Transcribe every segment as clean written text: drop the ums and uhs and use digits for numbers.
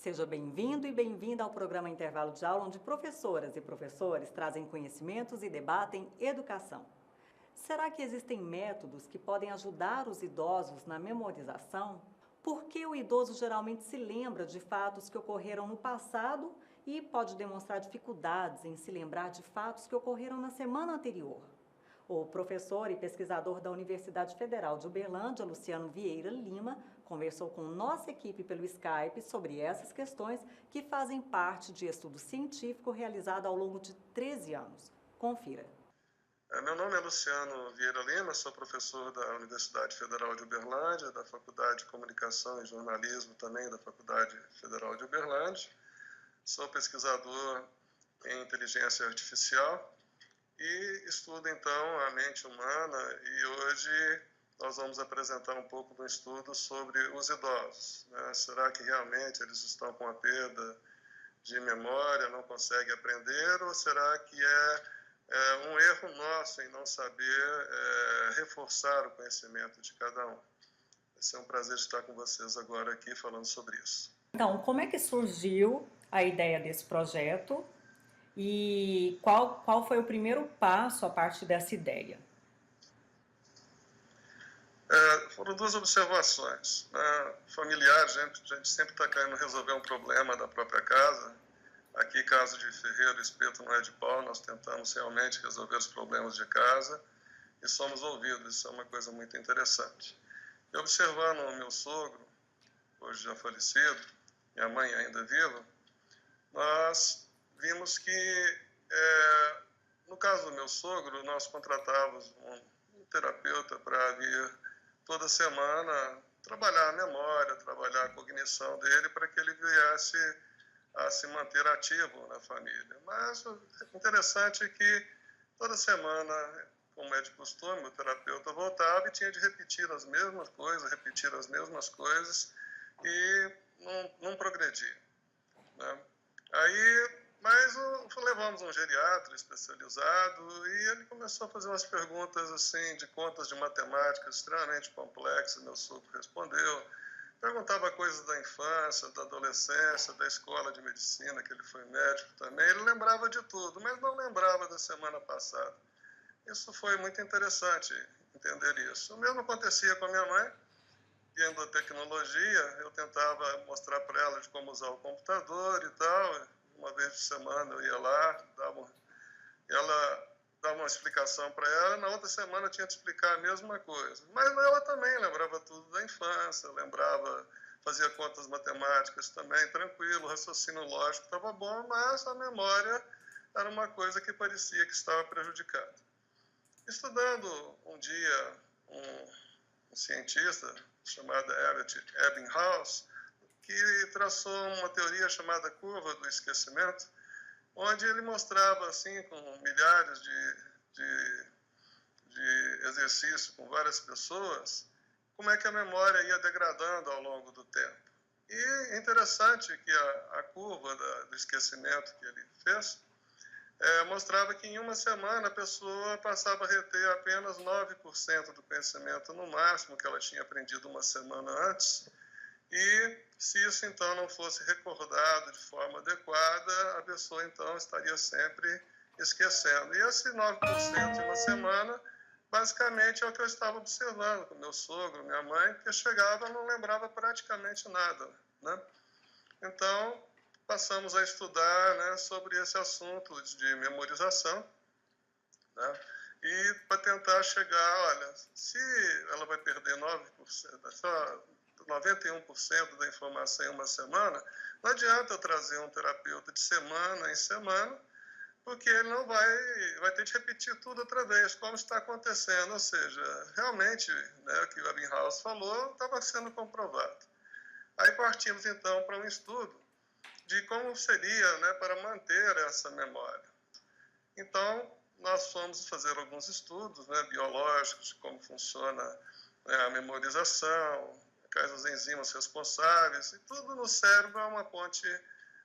Seja bem-vindo e bem-vinda ao programa Intervalo de Aula, onde professoras e professores trazem conhecimentos e debatem educação. Será que existem métodos que podem ajudar os idosos na memorização? Por que o idoso geralmente se lembra de fatos que ocorreram no passado e pode demonstrar dificuldades em se lembrar de fatos que ocorreram na semana anterior? O professor e pesquisador da Universidade Federal de Uberlândia, Luciano Vieira Lima, conversou com nossa equipe pelo Skype sobre essas questões que fazem parte de estudo científico realizado ao longo de 13 anos. Confira. Meu nome é Luciano Vieira Lima, sou professor da Universidade Federal de Uberlândia, da Faculdade de Comunicação e Jornalismo também da Faculdade Federal de Uberlândia. Sou pesquisador em inteligência artificial e estudo então a mente humana, e hoje nós vamos apresentar um pouco do estudo sobre os idosos, né? Será que realmente eles estão com a perda de memória, não conseguem aprender, ou será que é um erro nosso em não saber reforçar o conhecimento de cada um? Vai ser um prazer estar com vocês agora aqui falando sobre isso. Então, como é que surgiu a ideia desse projeto e qual foi o primeiro passo a partir dessa ideia? Foram duas observações, né? Familiares, a gente sempre está querendo resolver um problema da própria casa. Aqui, caso de ferreiro, espeto não é de pau, nós tentamos realmente resolver os problemas de casa e somos ouvidos, isso é uma coisa muito interessante. E observando o meu sogro, hoje já falecido, minha mãe ainda viva, nós vimos que, no caso do meu sogro, nós contratávamos um terapeuta para vir toda semana trabalhar a memória, trabalhar a cognição dele, para que ele viesse a se manter ativo na família. Mas o interessante é que toda semana, como é de costume, o terapeuta voltava e tinha de repetir as mesmas coisas e não progredia, né? Mas levamos um geriatra especializado e ele começou a fazer umas perguntas assim, de contas de matemática extremamente complexas. Meu sogro respondeu. Perguntava coisas da infância, da adolescência, da escola de medicina, que ele foi médico também. Ele lembrava de tudo, mas não lembrava da semana passada. Isso foi muito interessante, entender isso. O mesmo acontecia com a minha mãe. Vendo a tecnologia, eu tentava mostrar para ela de como usar o computador e tal. Uma vez por semana eu ia lá, ela dava uma explicação para ela, na outra semana eu tinha que explicar a mesma coisa. Mas ela também lembrava tudo da infância, lembrava, fazia contas matemáticas também, tranquilo, o raciocínio lógico estava bom, mas a memória era uma coisa que parecia que estava prejudicada. Estudando um dia um cientista chamado Everett Ebbinghaus, que traçou uma teoria chamada curva do esquecimento, onde ele mostrava, assim, com milhares de exercícios com várias pessoas, como é que a memória ia degradando ao longo do tempo. E é interessante que a curva do esquecimento que ele fez mostrava que em uma semana a pessoa passava a reter apenas 9% do conhecimento no máximo que ela tinha aprendido uma semana antes. E se isso então não fosse recordado de forma adequada, a pessoa então estaria sempre esquecendo. E esse 9% em uma semana, basicamente é o que eu estava observando com meu sogro, minha mãe, que chegava e não lembrava praticamente nada, né? Então, passamos a estudar, né, sobre esse assunto de memorização, né? E para tentar chegar, olha, se ela vai perder 9%, só 91% da informação em uma semana, não adianta eu trazer um terapeuta de semana em semana, porque ele não vai ter de repetir tudo outra vez, como está acontecendo. Ou seja, realmente, né, o que o Ebbinghaus falou estava sendo comprovado. Aí partimos então para um estudo de como seria, né, para manter essa memória. Então, nós fomos fazer alguns estudos, né, biológicos, de como funciona, né, a memorização, quais as enzimas responsáveis, e tudo no cérebro é uma ponte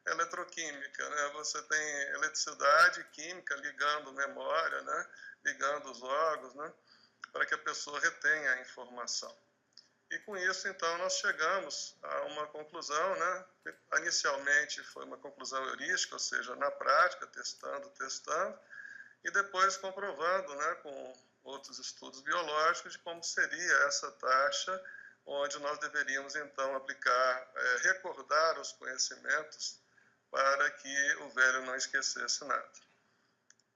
eletroquímica, né? Você tem eletricidade e química ligando memória, né, ligando os órgãos, né, para que a pessoa retenha a informação. E com isso, então, nós chegamos a uma conclusão, né? Inicialmente foi uma conclusão heurística, ou seja, na prática, testando, e depois comprovando, né, com outros estudos biológicos, de como seria essa taxa, onde nós deveríamos, então, aplicar, recordar os conhecimentos para que o velho não esquecesse nada.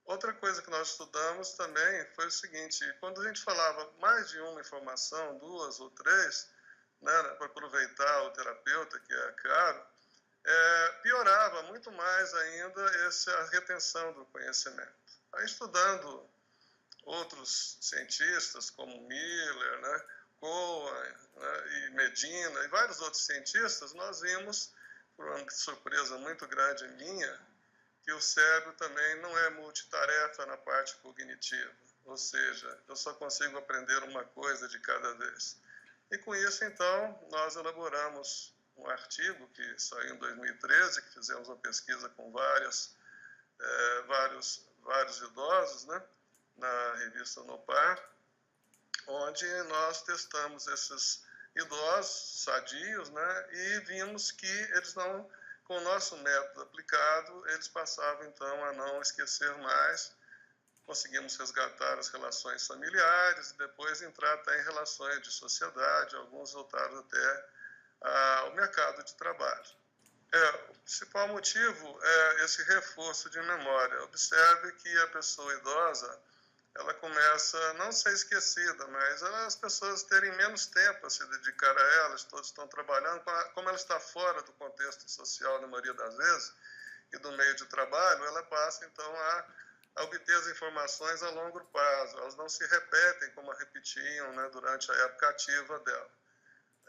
Outra coisa que nós estudamos também foi o seguinte: quando a gente falava mais de uma informação, 2 ou 3, né, para aproveitar o terapeuta, que é caro, piorava muito mais ainda essa retenção do conhecimento. Aí, estudando outros cientistas, como Miller, né, Cohen, né, e Medina, e vários outros cientistas, nós vimos, por uma surpresa muito grande minha, que o cérebro também não é multitarefa na parte cognitiva, ou seja, eu só consigo aprender uma coisa de cada vez. E com isso, então, nós elaboramos um artigo que saiu em 2013, que fizemos uma pesquisa com vários idosos, né, na revista Nopar, onde nós testamos esses idosos sadios, né, e vimos que eles não, com o nosso método aplicado, eles passavam, então, a não esquecer mais. Conseguimos resgatar as relações familiares e depois entrar até em relações de sociedade, alguns voltaram até ao mercado de trabalho. O principal motivo é esse reforço de memória. Observe que a pessoa idosa, ela começa a não ser esquecida, mas as pessoas terem menos tempo a se dedicar a elas, todos estão trabalhando, como ela está fora do contexto social na maioria das vezes, e do meio de trabalho, ela passa então a obter as informações a longo prazo, elas não se repetem como repetiam, né, durante a época ativa dela.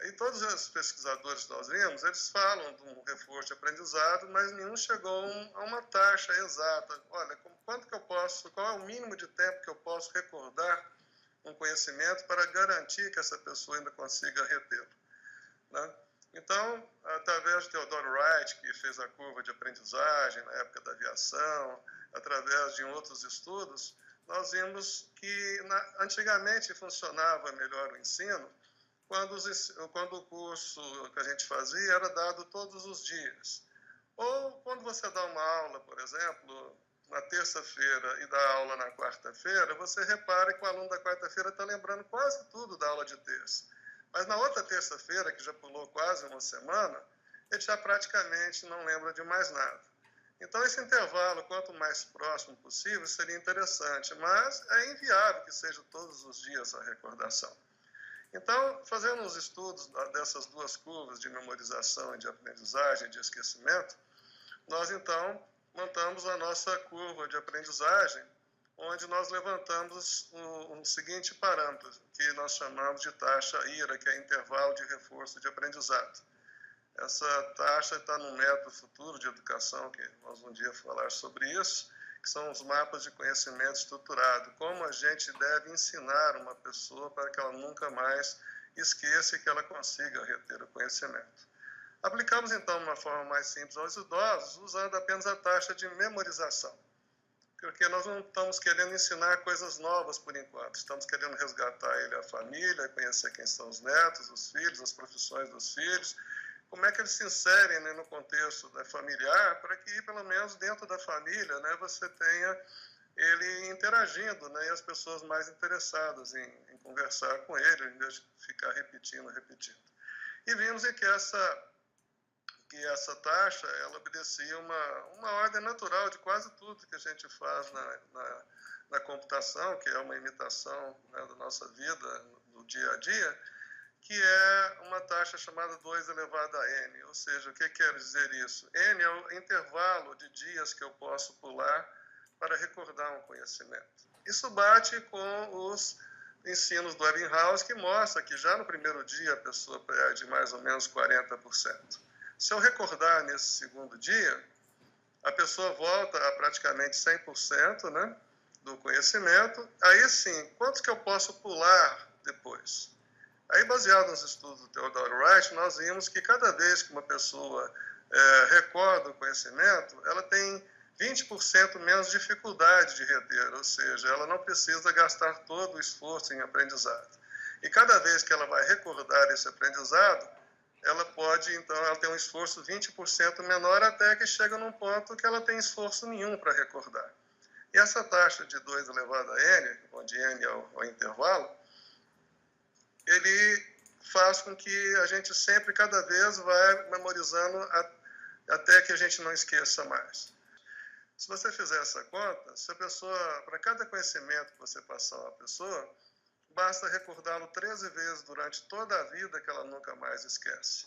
E todos os pesquisadores que nós vimos, eles falam de um reforço de aprendizado, mas nenhum chegou a uma taxa exata. Olha, quanto que eu posso, qual é o mínimo de tempo que eu posso recordar um conhecimento para garantir que essa pessoa ainda consiga retê-lo, né? Então, através de Theodore Wright, que fez a curva de aprendizagem na época da aviação, através de outros estudos, nós vimos que antigamente funcionava melhor o ensino quando o curso que a gente fazia era dado todos os dias. Ou quando você dá uma aula, por exemplo, na terça-feira e dá aula na quarta-feira, você repara que o aluno da quarta-feira está lembrando quase tudo da aula de terça. Mas na outra terça-feira, que já pulou quase uma semana, ele já praticamente não lembra de mais nada. Então, esse intervalo, quanto mais próximo possível, seria interessante, mas é inviável que seja todos os dias a recordação. Então, fazendo os estudos dessas duas curvas de memorização e de aprendizagem, de esquecimento, nós, então, montamos a nossa curva de aprendizagem, onde nós levantamos um seguinte parâmetro, que nós chamamos de taxa IRA, que é intervalo de reforço de aprendizado. Essa taxa está no método futuro de educação, que nós um dia falar sobre isso, que são os mapas de conhecimento estruturado, como a gente deve ensinar uma pessoa para que ela nunca mais esqueça e que ela consiga reter o conhecimento. Aplicamos, então, de uma forma mais simples aos idosos, usando apenas a taxa de memorização, porque nós não estamos querendo ensinar coisas novas por enquanto, estamos querendo resgatar ele, a família, conhecer quem são os netos, os filhos, as profissões dos filhos, como é que eles se inserem, né, no contexto familiar, para que, pelo menos dentro da família, né, você tenha ele interagindo, né, e as pessoas mais interessadas em conversar com ele, em vez de ficar repetindo. E vimos que essa taxa, ela obedecia uma ordem natural de quase tudo que a gente faz na computação, que é uma imitação, né, da nossa vida, no dia a dia, que é uma taxa chamada 2 elevado a n. Ou seja, o que quer dizer isso? N é o intervalo de dias que eu posso pular para recordar um conhecimento. Isso bate com os ensinos do Ebbinghaus, que mostra que já no primeiro dia a pessoa perde mais ou menos 40%. Se eu recordar nesse segundo dia, a pessoa volta a praticamente 100%, né, do conhecimento. Aí sim, quantos que eu posso pular depois? Aí, baseado nos estudos do Theodore Wright, nós vimos que cada vez que uma pessoa recorda o conhecimento, ela tem 20% menos dificuldade de reter, ou seja, ela não precisa gastar todo o esforço em aprendizado. E cada vez que ela vai recordar esse aprendizado, ela pode, então, ela tem um esforço 20% menor até que chega num ponto que ela tem esforço nenhum para recordar. E essa taxa de 2 elevado a n, onde n é o intervalo, ele faz com que a gente sempre, cada vez, vai memorizando até que a gente não esqueça mais. Se você fizer essa conta, se a pessoa, para cada conhecimento que você passar a uma pessoa, basta recordá-lo 13 vezes durante toda a vida que ela nunca mais esquece.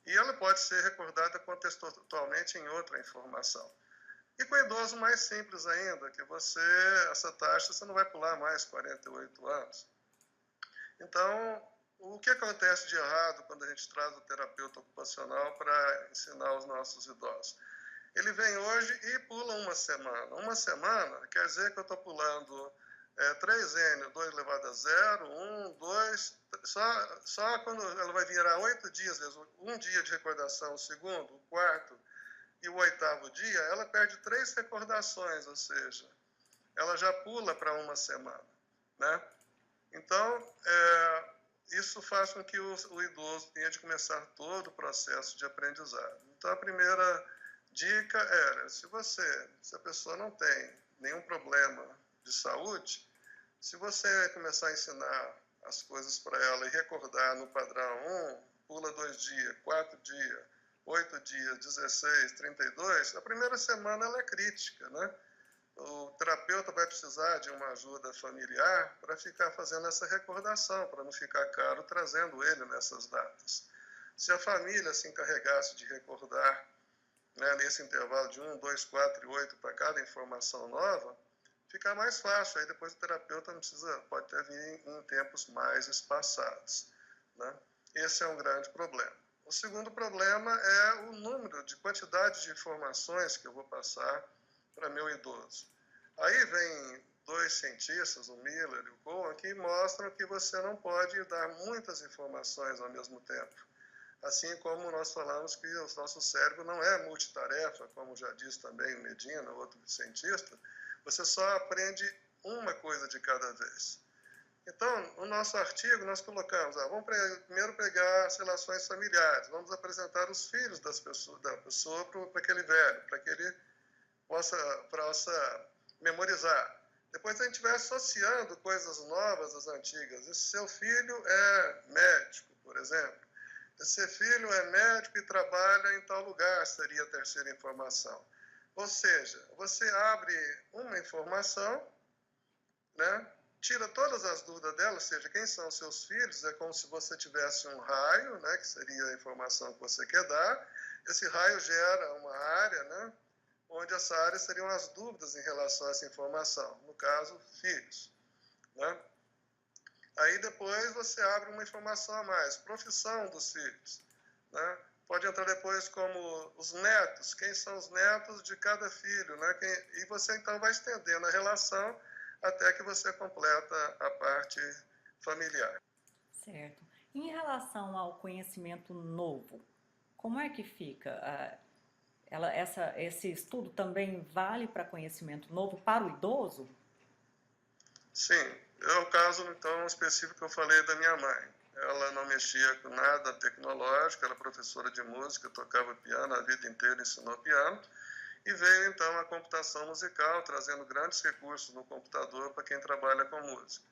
E ela pode ser recordada contextualmente em outra informação. E com idoso mais simples ainda, que essa taxa, você não vai pular mais 48 anos. Então, o que acontece de errado quando a gente traz o terapeuta ocupacional para ensinar os nossos idosos? Ele vem hoje e pula uma semana. Uma semana quer dizer que eu estou pulando 3n, 2 elevado a 0, 1, 2, só quando ela vai virar 8 dias, um dia de recordação, o segundo, o quarto e o 8º dia, ela perde 3 recordações, ou seja, ela já pula para uma semana, né? Então, isso faz com que o idoso tenha de começar todo o processo de aprendizado. Então, a primeira dica era, se a pessoa não tem nenhum problema de saúde, se você começar a ensinar as coisas para ela e recordar no padrão 1, pula 2 dias, 4 dias, 8 dias, 16, 32, a primeira semana ela é crítica, né? O terapeuta vai precisar de uma ajuda familiar para ficar fazendo essa recordação, para não ficar caro trazendo ele nessas datas. Se a família se encarregasse de recordar, né, nesse intervalo de 1, 2, 4 e 8 para cada informação nova, fica mais fácil. Aí depois o terapeuta não precisa, pode até vir em tempos mais espaçados, né? Esse é um grande problema. O segundo problema é o número de quantidade de informações que eu vou passar para meu idoso. Aí vem 2 cientistas, o Miller e o Cohen, que mostram que você não pode dar muitas informações ao mesmo tempo. Assim como nós falamos que o nosso cérebro não é multitarefa, como já disse também o Medina, outro cientista, você só aprende uma coisa de cada vez. Então, no nosso artigo, nós colocamos, vamos primeiro pegar as relações familiares, vamos apresentar os filhos da pessoa para aquele velho, para que ele possa memorizar. Depois a gente vai associando coisas novas às antigas. E se seu filho é médico, por exemplo, esse filho é médico e trabalha em tal lugar, seria a terceira informação. Ou seja, você abre uma informação, né, tira todas as dúvidas dela, ou seja, quem são seus filhos, é como se você tivesse um raio, né, que seria a informação que você quer dar. Esse raio gera uma área, né, onde essa área seriam as dúvidas em relação a essa informação, no caso, filhos, né? Aí depois você abre uma informação a mais, profissão dos filhos, né? Pode entrar depois como os netos, quem são os netos de cada filho, né? E você então vai estendendo a relação até que você completa a parte familiar. Certo. Em relação ao conhecimento novo, como é que fica? Esse estudo também vale para conhecimento novo para o idoso? Sim, é o caso então específico que eu falei da minha mãe. Ela não mexia com nada tecnológico, era professora de música, tocava piano, a vida inteira ensinou piano, e veio então a computação musical, trazendo grandes recursos no computador para quem trabalha com música.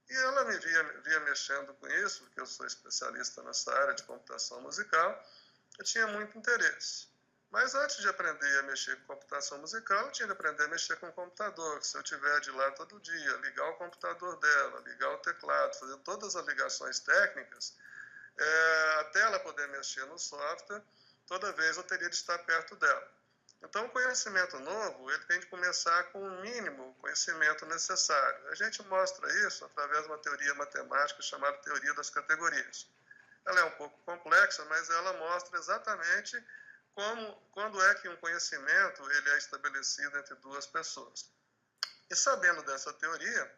E ela me via mexendo com isso, porque eu sou especialista nessa área de computação musical, eu tinha muito interesse. Mas antes de aprender a mexer com computação musical, eu tinha que aprender a mexer com o computador. Se eu tiver de lá todo dia, ligar o computador dela, ligar o teclado, fazer todas as ligações técnicas, até ela poder mexer no software, toda vez eu teria de estar perto dela. Então, o conhecimento novo, ele tem de começar com o mínimo conhecimento necessário. A gente mostra isso através de uma teoria matemática chamada teoria das categorias. Ela é um pouco complexa, mas ela mostra exatamente quando é que um conhecimento ele é estabelecido entre duas pessoas. E sabendo dessa teoria,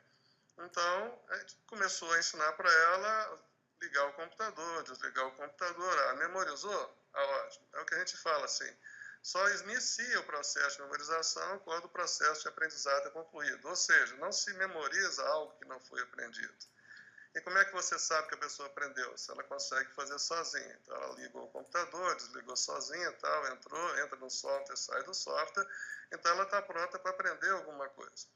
então, a gente começou a ensinar para ela ligar o computador, desligar o computador. Memorizou? Ótimo. É o que a gente fala assim, só inicia o processo de memorização quando o processo de aprendizado é concluído. Ou seja, não se memoriza algo que não foi aprendido. E como é que você sabe que a pessoa aprendeu? Se ela consegue fazer sozinha. Então, ela ligou o computador, desligou sozinha, tal, entra no software, sai do software, então ela está pronta para aprender alguma coisa.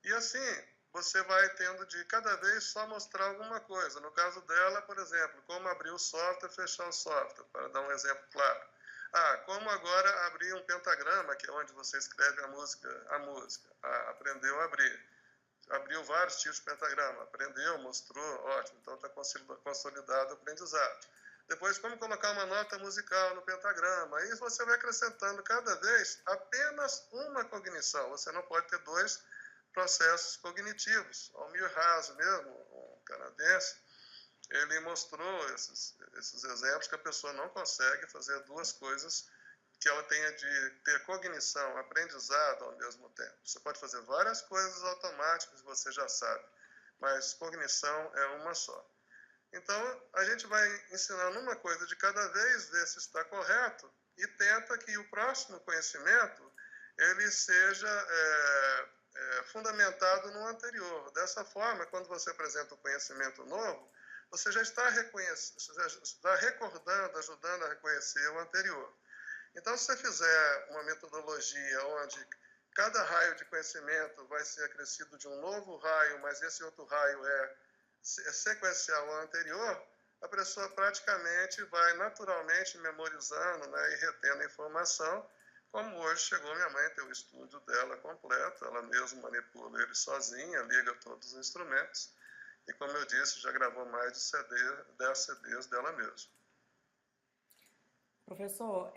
E assim, você vai tendo de cada vez só mostrar alguma coisa. No caso dela, por exemplo, como abrir o software, fechar o software, para dar um exemplo claro. Como agora abrir um pentagrama, que é onde você escreve a música. Aprendeu a abrir. Abriu vários tipos de pentagrama, aprendeu, mostrou, ótimo, então está consolidado o aprendizado. Depois, como colocar uma nota musical no pentagrama, aí você vai acrescentando cada vez apenas uma cognição, você não pode ter dois processos cognitivos. Almir Haas mesmo, um canadense, ele mostrou esses exemplos que a pessoa não consegue fazer duas coisas que ela tenha de ter cognição, aprendizado ao mesmo tempo. Você pode fazer várias coisas automáticas, você já sabe, mas cognição é uma só. Então, a gente vai ensinando uma coisa de cada vez, ver se está correto, e tenta que o próximo conhecimento ele seja fundamentado no anterior. Dessa forma, quando você apresenta um conhecimento novo, você já está recordando, ajudando a reconhecer o anterior. Então, se você fizer uma metodologia onde cada raio de conhecimento vai ser acrescido de um novo raio, mas esse outro raio é sequencial ao anterior, a pessoa praticamente vai naturalmente memorizando, né, e retendo a informação, como hoje chegou minha mãe ter o estúdio dela completo, ela mesma manipula ele sozinha, liga todos os instrumentos, e como eu disse, já gravou mais de 10 CDs dela mesma. Professor,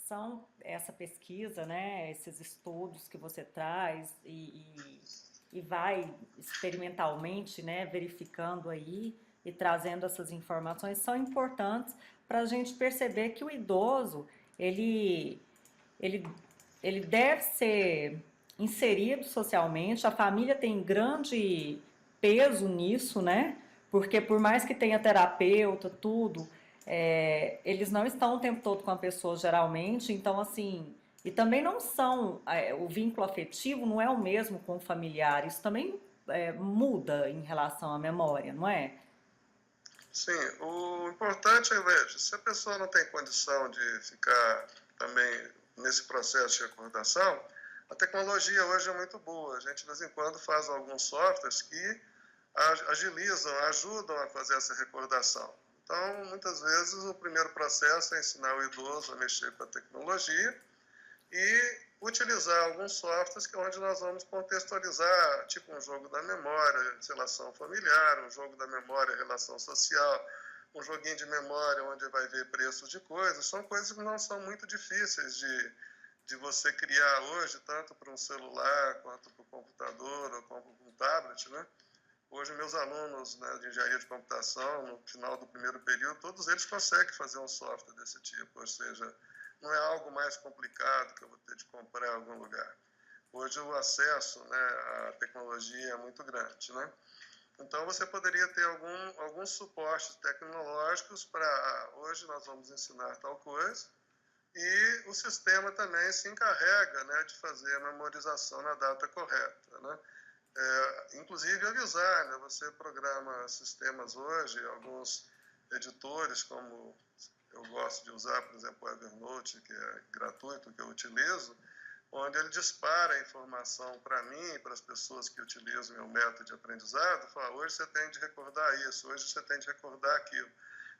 são essa pesquisa, né, esses estudos que você traz e vai experimentalmente, né, verificando aí e trazendo essas informações, são importantes para a gente perceber que o idoso, ele deve ser inserido socialmente, a família tem grande peso nisso, né, porque por mais que tenha terapeuta, tudo, eles não estão o tempo todo com a pessoa, geralmente, então, assim, e também não são, o vínculo afetivo não é o mesmo com o familiar, isso também muda em relação à memória, não é? Sim, o importante é, veja, se a pessoa não tem condição de ficar também nesse processo de recordação, a tecnologia hoje é muito boa, a gente de vez em quando faz alguns softwares que agilizam, ajudam a fazer essa recordação. Então, muitas vezes, o primeiro processo é ensinar o idoso a mexer com a tecnologia e utilizar alguns softwares que é onde nós vamos contextualizar, tipo um jogo da memória, relação familiar, um jogo da memória, relação social, um joguinho de memória onde vai ver preços de coisas. São coisas que não são muito difíceis de você criar hoje, tanto para um celular, quanto para o computador, ou para um tablet, né? Hoje, meus alunos, né, de engenharia de computação, no final do primeiro período, todos eles conseguem fazer um software desse tipo, ou seja, não é algo mais complicado que eu vou ter de comprar em algum lugar. Hoje, o acesso, né, à tecnologia é muito grande, né? Então, você poderia ter alguns suportes tecnológicos para, hoje nós vamos ensinar tal coisa, e o sistema também se encarrega, né, de fazer a memorização na data correta, né? Inclusive avisar, né? Você programa sistemas hoje, alguns editores, como eu gosto de usar, por exemplo, o Evernote, que é gratuito, que eu utilizo, onde ele dispara a informação para mim e para as pessoas que utilizam o meu método de aprendizado, fala, hoje você tem de recordar isso, hoje você tem de recordar aquilo.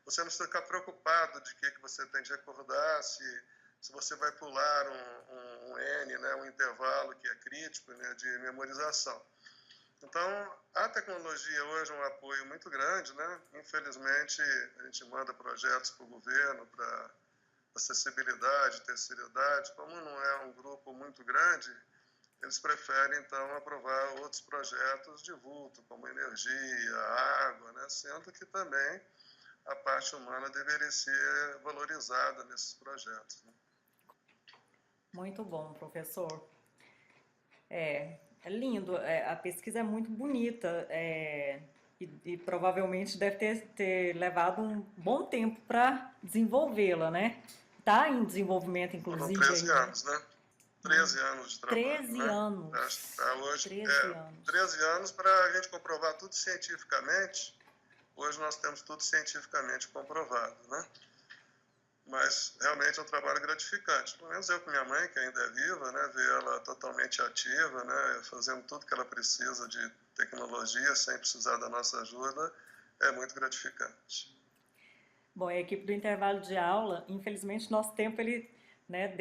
Você não precisa ficar preocupado de que você tem de recordar, se você vai pular um N, né, um intervalo que é crítico, né, de memorização. Então, a tecnologia hoje é um apoio muito grande, né? Infelizmente, a gente manda projetos para o governo, para acessibilidade, terceira idade. Como não é um grupo muito grande, eles preferem, então, aprovar outros projetos de vulto, como energia, água, né? Sendo que também a parte humana deveria ser valorizada nesses projetos, né? Muito bom, professor. É lindo, a pesquisa é muito bonita, e provavelmente deve ter levado um bom tempo para desenvolvê-la, né? Está em desenvolvimento, Foram inclusive, 13 ainda. anos, né? 13 anos de trabalho. 13 né? anos. Tá, hoje, 13 anos. 13 anos para a gente comprovar tudo cientificamente. Hoje nós temos tudo cientificamente comprovado, né? Mas realmente é um trabalho gratificante. Pelo menos eu com minha mãe, que ainda é viva, né, ver ela totalmente ativa, né, fazendo tudo que ela precisa de tecnologia sem precisar da nossa ajuda, é muito gratificante. Bom, a equipe do intervalo de aula, infelizmente, nosso tempo ele, né,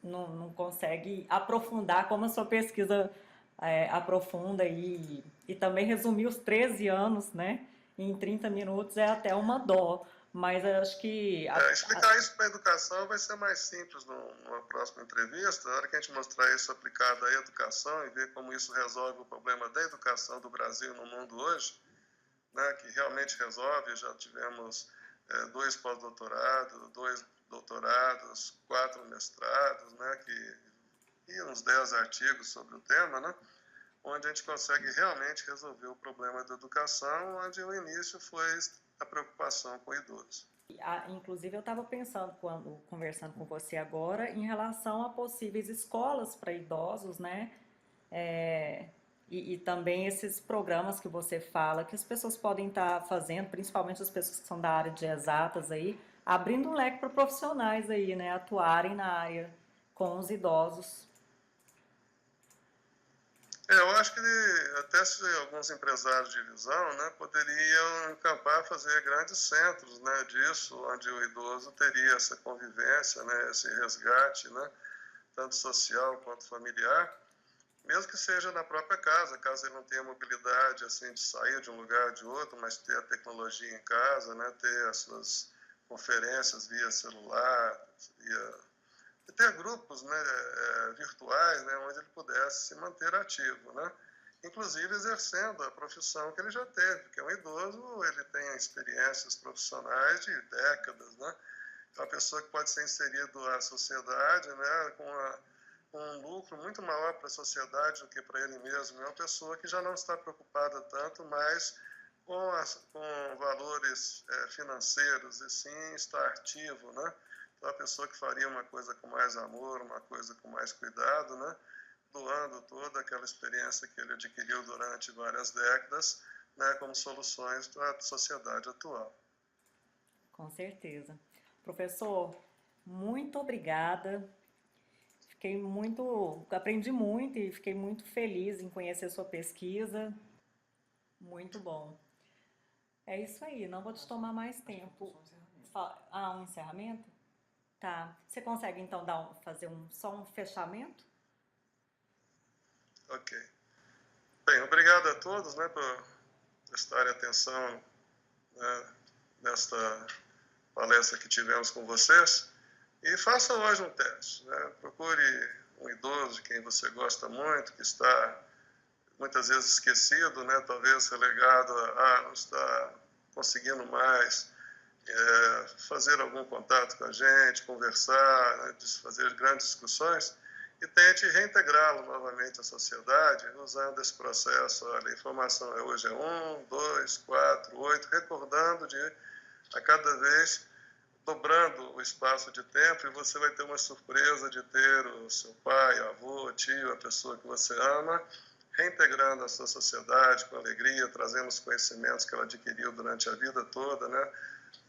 não consegue aprofundar como a sua pesquisa aprofunda e também resumir os 13 anos, né, em 30 minutos é até uma dó. Mas eu acho que... Explicar isso para a educação vai ser mais simples numa próxima entrevista. Na hora que a gente mostrar isso aplicado à educação e ver como isso resolve o problema da educação do Brasil no mundo hoje, né, que realmente resolve. Já tivemos 2 pós-doutorados, 2 doutorados, 4 mestrados, né, e uns 10 artigos sobre o tema, né, onde a gente consegue realmente resolver o problema da educação, onde o início foi a preocupação com o idoso. Inclusive, eu estava pensando, quando conversando com você agora, em relação a possíveis escolas para idosos, né? E também esses programas que você fala, que as pessoas podem estar fazendo, principalmente as pessoas que são da área de exatas aí, abrindo um leque para profissionais aí, né? Atuarem na área com os idosos. Eu acho que até se alguns empresários de visão, né, poderiam encampar, fazer grandes centros, né, disso, onde o idoso teria essa convivência, né, esse resgate, né, tanto social quanto familiar, mesmo que seja na própria casa, caso ele não tenha mobilidade assim de sair de um lugar de outro, mas ter a tecnologia em casa, né, ter as suas conferências via celular, ter grupos, né, virtuais, né, onde ele pudesse se manter ativo, né, inclusive exercendo a profissão que ele já teve, que é um idoso, ele tem experiências profissionais de décadas, né, é uma pessoa que pode ser inserido à sociedade, né, com um lucro muito maior para a sociedade do que para ele mesmo. É uma pessoa que já não está preocupada tanto mais com valores financeiros, e sim estar ativo, né? Então, a pessoa que faria uma coisa com mais amor, uma coisa com mais cuidado, né? Doando toda aquela experiência que ele adquiriu durante várias décadas, né? Como soluções para a sociedade atual. Com certeza. Professor, muito obrigada. Aprendi muito e fiquei muito feliz em conhecer sua pesquisa. Muito bom. É isso aí, não vou te tomar mais tempo. Um encerramento? Tá. Você consegue então fazer só um fechamento? Ok. Bem, obrigado a todos, né, por prestarem atenção, né, nesta palestra que tivemos com vocês. E faça hoje um teste, né? Procure um idoso de quem você gosta muito, que está muitas vezes esquecido, né? Talvez relegado a não estar conseguindo mais fazer algum contato com a gente, conversar, né? Fazer grandes discussões, e tente reintegrá-lo novamente à sociedade, usando esse processo. Olha, a informação hoje é 1, 2, 4, 8, recordando a cada vez dobrando o espaço de tempo, e você vai ter uma surpresa de ter o seu pai, avô, tio, a pessoa que você ama, reintegrando a sua sociedade com alegria, trazendo os conhecimentos que ela adquiriu durante a vida toda, né?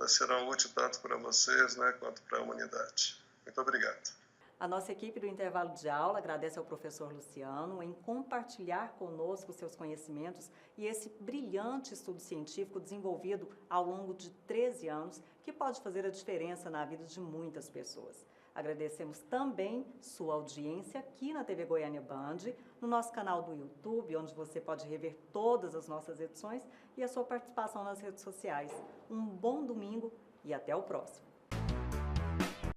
Serão úteis tanto para vocês, né, quanto para a humanidade. Muito obrigado. A nossa equipe do intervalo de aula agradece ao professor Luciano em compartilhar conosco seus conhecimentos e esse brilhante estudo científico desenvolvido ao longo de 13 anos, que pode fazer a diferença na vida de muitas pessoas. Agradecemos também sua audiência aqui na TV Goiânia Band, no nosso canal do YouTube, onde você pode rever todas as nossas edições, e a sua participação nas redes sociais. Um bom domingo e até o próximo.